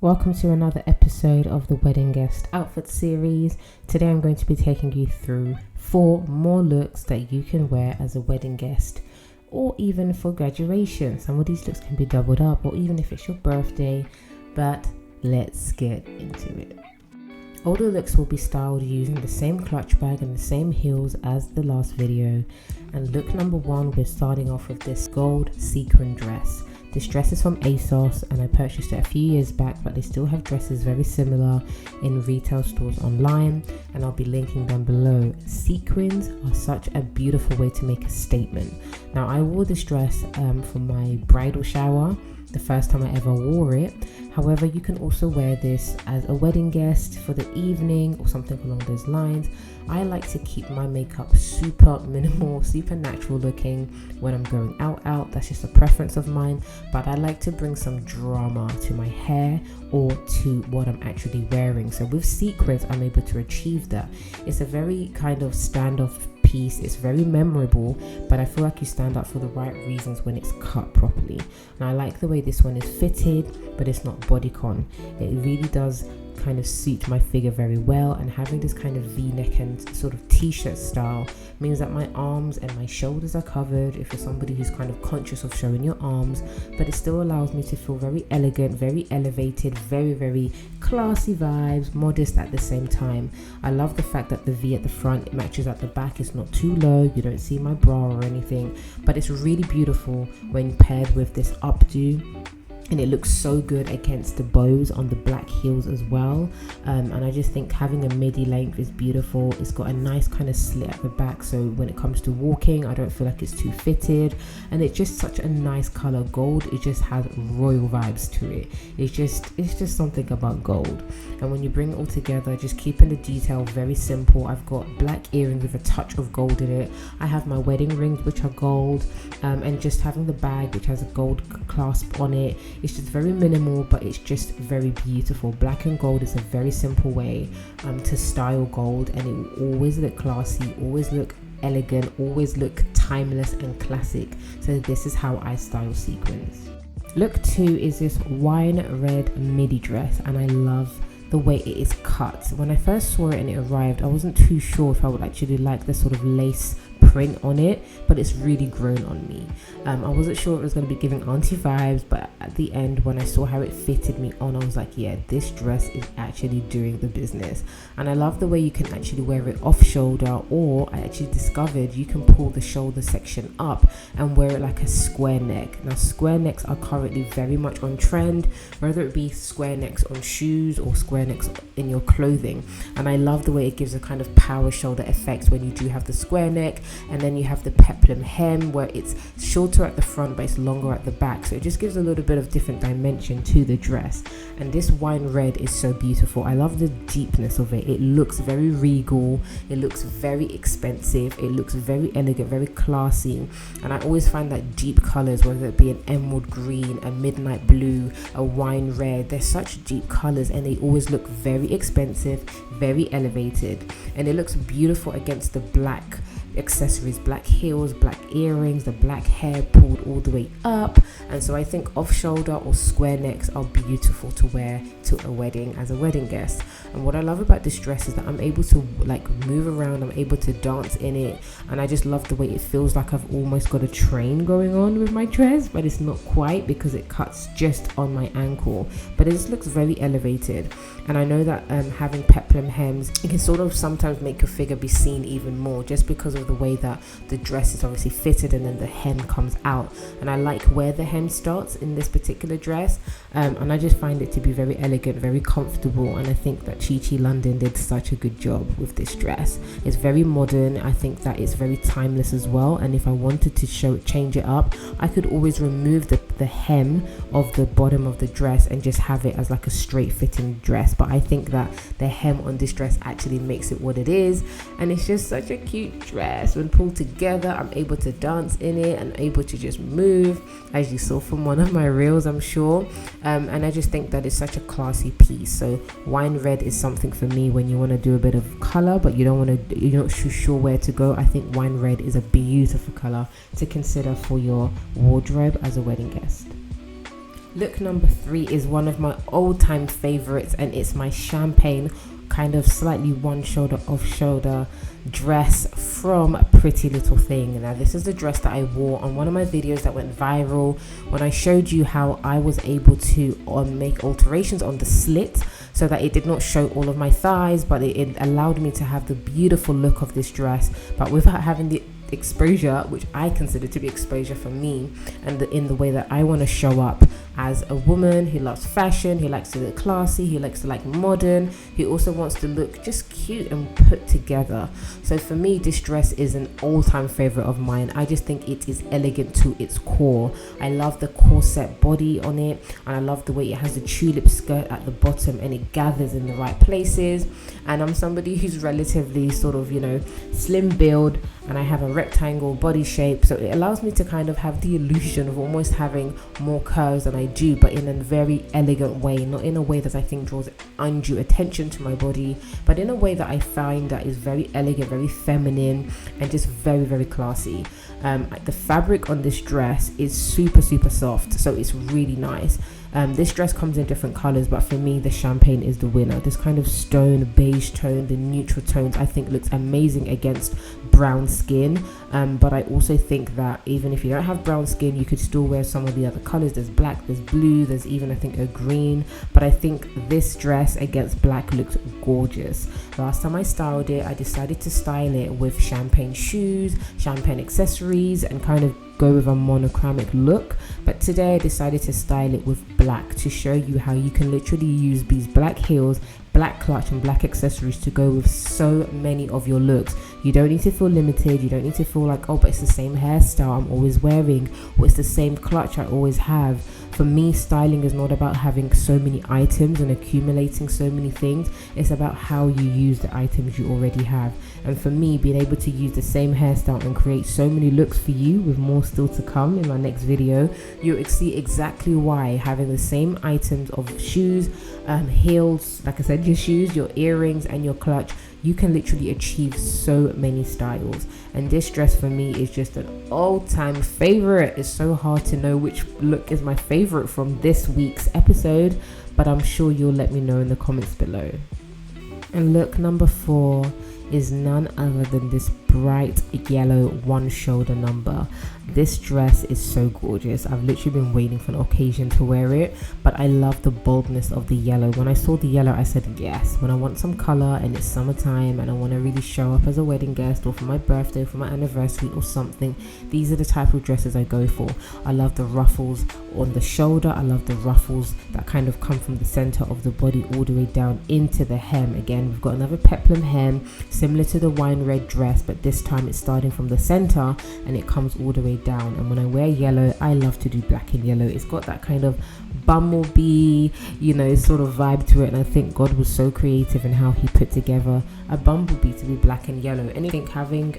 Welcome to another episode of the Wedding Guest Outfit series. Today I'm going to be taking you through 4 more looks that you can wear as a wedding guest or even for graduation. Some of these looks can be doubled up or even if it's your birthday, but let's get into it. All the looks will be styled using the same clutch bag and the same heels as the last video. And look number 1, we're starting off with this gold sequin dress. This dress is from ASOS and I purchased it a few years back, but they still have dresses very similar in retail stores online, and I'll be linking them below. Sequins are such a beautiful way to make a statement. Now, I wore this dress for my bridal shower, the first time I ever wore it. However, you can also wear this as a wedding guest for the evening or something along those lines. I like to keep my makeup super minimal, super natural looking when I'm going out. That's just a preference of mine, but I like to bring some drama to my hair or to what I'm actually wearing. So with sequins, I'm able to achieve that. It's a very kind of standoff piece. It's very memorable, but I feel like you stand out for the right reasons when it's cut properly. And I like the way this one is fitted, but it's not bodycon. It really does kind of suit my figure very well, and having this kind of v-neck and sort of t-shirt style means that my arms and my shoulders are covered if you're somebody who's kind of conscious of showing your arms, but it still allows me to feel very elegant, very elevated, very classy vibes, modest at the same time. I love the fact that the V at the front, it matches at the back, it's not too low, you don't see my bra or anything, but it's really beautiful when paired with this updo. And it looks so good against the bows on the black heels as well. And I just think having a midi length is beautiful. It's got a nice kind of slit at the back, so when it comes to walking, I don't feel like it's too fitted. And it's just such a nice color. Gold, it just has royal vibes to it. It's just something about gold. And when you bring it all together, just keeping the detail very simple. I've got black earrings with a touch of gold in it. I have my wedding rings, which are gold, and just having the bag, which has a gold clasp on it. It's just very minimal, but it's just very beautiful. Black and gold is a very simple way to style gold, and it will always look classy, always look elegant, always look timeless and classic. So this is how I style sequins. Look 2 is this wine red midi dress, and I love the way it is cut. When I first saw it and it arrived, I wasn't too sure if I would actually like the sort of lace print on it, but it's really grown on me. I wasn't sure it was going to be giving auntie vibes, but at the end when I saw how it fitted me on, I was like, yeah, this dress is actually doing the business. And I love the way you can actually wear it off shoulder, or I actually discovered you can pull the shoulder section up and wear it like a square neck. Now, square necks are currently very much on trend, whether it be square necks on shoes or square necks in your clothing. And I love the way it gives a kind of power shoulder effect when you do have the square neck. And then you have the peplum hem where it's shorter at the front but it's longer at the back, so it just gives a little bit of different dimension to the dress. And this wine red is so beautiful. I love the deepness of it. It looks very regal, it looks very expensive, it looks very elegant, very classy. And I always find that deep colors, whether it be an emerald green, a midnight blue, a wine red, they're such deep colors and they always look very expensive, very elevated, and it looks beautiful against the black accessories, black heels, black earrings, the black hair pulled all the way up. And so I think off shoulder or square necks are beautiful to wear to a wedding as a wedding guest. And what I love about this dress is that I'm able to like move around, I'm able to dance in it, and I just love the way it feels like I've almost got a train going on with my dress, but it's not quite because it cuts just on my ankle, but it just looks very elevated. And I know that having peplum hems, it can sort of sometimes make your figure be seen even more, just because of the way that the dress is obviously fitted and then the hem comes out. And I like where the hem starts in this particular dress, and I just find it to be very elegant, very comfortable. And I think that Chi Chi London did such a good job with this dress. It's very modern. I think that it's very timeless as well, and if I wanted to change it up, I could always remove the hem of the bottom of the dress and just have it as like a straight fitting dress. But I think that the hem on this dress actually makes it what it is, and it's just such a cute dress. When pulled together, I'm able to dance in it and able to just move, as you saw from one of my reels, I'm sure. And I just think that it's such a classy piece. So wine red is something for me when you want to do a bit of color but you're not too sure where to go. I think wine red is a beautiful color to consider for your wardrobe as a wedding guest. Look number 3 is one of my all-time favorites, and it's my champagne kind of slightly one shoulder off shoulder dress from Pretty Little Thing. Now this is the dress that I wore on one of my videos that went viral when I showed you how I was able to make alterations on the slit so that it did not show all of my thighs, but it allowed me to have the beautiful look of this dress, but without having the exposure, which I consider to be exposure for me, and in the way that I want to show up as a woman who loves fashion, who likes to look classy, who likes to like modern, who also wants to look just cute and put together. So for me, this dress is an all-time favorite of mine. I just think it is elegant to its core. I love the corset body on it, and I love the way it has the tulip skirt at the bottom and it gathers in the right places. And I'm somebody who's relatively sort of, you know, slim build, and I have a rectangle body shape, so it allows me to kind of have the illusion of almost having more curves than I do, but in a very elegant way, not in a way that I think draws undue attention to my body, but in a way that I find that is very elegant, very feminine, and just very, very classy. The fabric on this dress is super soft, so it's really nice. This dress comes in different colors, but for me the champagne is the winner. This kind of stone beige tone, the neutral tones, I think looks amazing against brown skin, but I also think that even if you don't have brown skin, you could still wear some of the other colors. There's black, there's blue, there's even I think a green, but I think this dress against black looks gorgeous. Last time I styled it, I decided to style it with champagne shoes, champagne accessories, and kind of go with a monochromatic look, but today I decided to style it with black to show you how you can literally use these black heels, black clutch, and black accessories to go with so many of your looks. You don't need to feel limited. You don't need to feel like, oh, but it's the same hairstyle I'm always wearing, or it's the same clutch I always have. For me, styling is not about having so many items and accumulating so many things. It's about how you use the items you already have. And for me, being able to use the same hairstyle and create so many looks for you, with more still to come in my next video, you'll see exactly why having the same items of shoes, heels, like I said, your shoes, your earrings, and your clutch, you can literally achieve so many styles. And this dress for me is just an all-time favorite. It's so hard to know which look is my favorite from this week's episode, but I'm sure you'll let me know in the comments below. And look number 4 is none other than this bright yellow one shoulder number. This dress is so gorgeous. I've literally been waiting for an occasion to wear it, but I love the boldness of the yellow. When I saw the yellow, I said yes. When I want some color and it's summertime and I want to really show up as a wedding guest, or for my birthday, or for my anniversary or something, these are the type of dresses I go for. I love the ruffles on the shoulder. I love the ruffles that kind of come from the center of the body all the way down into the hem. Again, we've got another peplum hem similar to the wine red dress, but this time it's starting from the center and it comes all the way down. And when I wear yellow, I love to do black and yellow. It's got that kind of bumblebee, you know, sort of vibe to it, and I think God was so creative in how he put together a bumblebee to be black and yellow. And I think having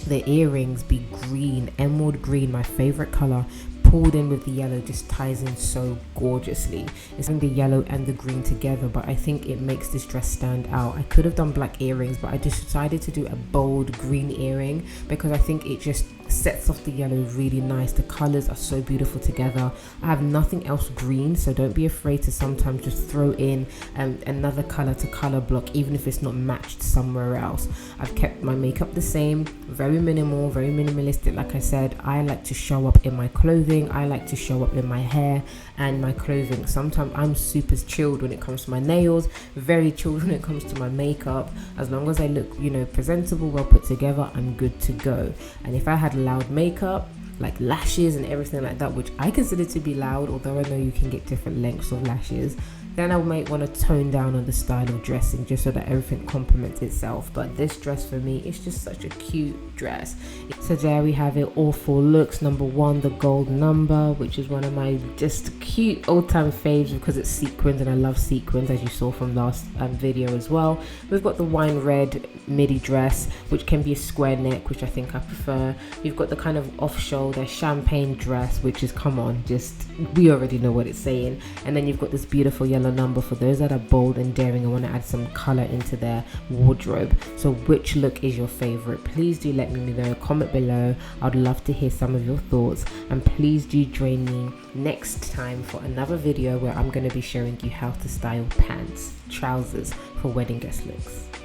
the earrings be green, emerald green, my favorite color, pulled in with the yellow, just ties in so gorgeously. It's the yellow and the green together, but I think it makes this dress stand out. I could have done black earrings, but I just decided to do a bold green earring because I think it just sets off the yellow really nice. The colors are so beautiful together. I have nothing else green, so don't be afraid to sometimes just throw in another color to color block, even if it's not matched somewhere else. I've kept my makeup the same, very minimal, very minimalistic. Like I said, I like to show up in my clothing, I like to show up in my hair and my clothing. Sometimes I'm super chilled when it comes to my nails, very chilled when it comes to my makeup. As long as I look, you know, presentable, well put together, I'm good to go. And if I had loud makeup, like lashes and everything like that, which I consider to be loud, although I know you can get different lengths of lashes, then I might want to tone down on the style of dressing just so that everything complements itself. But this dress for me is just such a cute dress. So there we have it, all 4 looks. Number 1, the gold number, which is one of my just cute all-time faves because it's sequins and I love sequins, as you saw from last video as well. We've got the wine red midi dress, which can be a square neck, which I think I prefer. We've got the kind of off-shoulder champagne dress, which is, come on, just we already know what it's saying. And then you've got this beautiful yellow similar number for those that are bold and daring and want to add some color into their wardrobe. So which look is your favorite? Please do let me know, comment below. I'd love to hear some of your thoughts, and please do join me next time for another video where I'm going to be showing you how to style pants, trousers for wedding guest looks.